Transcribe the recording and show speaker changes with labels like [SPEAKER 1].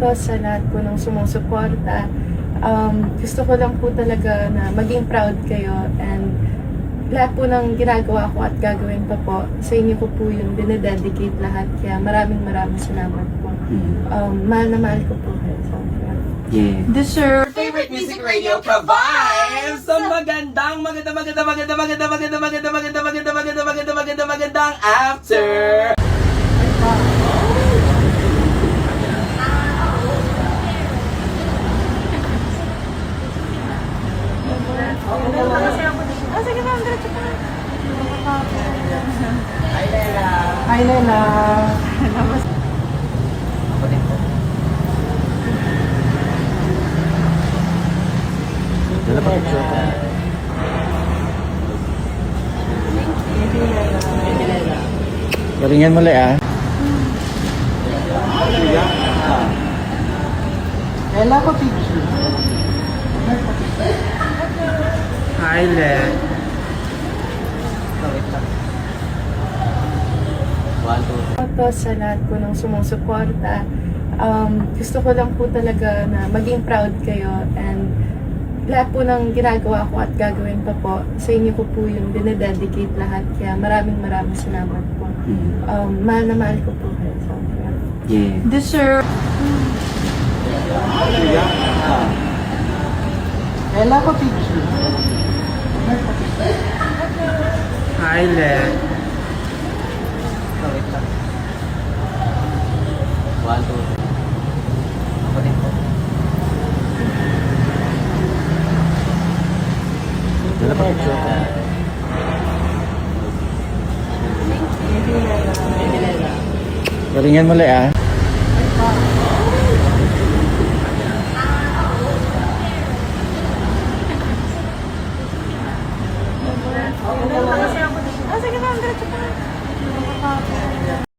[SPEAKER 1] to sa lahat po ng sumusuporta. Gusto ko lang po talaga na maging proud kayo, and lahat po ng ginagawa ko at gagawin pa po, sa inyo ko po yung dinededicate lahat. Kaya maraming salamat po. Mahal na mahal ko po kayo.
[SPEAKER 2] Yeah.
[SPEAKER 3] Deserve.
[SPEAKER 4] Favorite music radio ka-vibes! Sa magandang after!
[SPEAKER 3] Hi, Lela.
[SPEAKER 2] Dala pa picture ka. Galingan mo le ah.
[SPEAKER 3] Lela ko picture. Hi, Le.
[SPEAKER 1] To sa lahat po ng sumusuporta. Gusto ko lang po talaga na maging proud kayo, and lahat po ng ginagawa ko at gagawin pa po, sa inyo ko po yung dinededicate lahat. Kaya maraming salamat po. Mahal na mahal ko po kayo.
[SPEAKER 2] Yeah.
[SPEAKER 3] Deserve. Lela ko picture. Hi, Le.
[SPEAKER 2] Dala pa picture ka. Galingan mo le ah.
[SPEAKER 3] Sige na, diretso pa.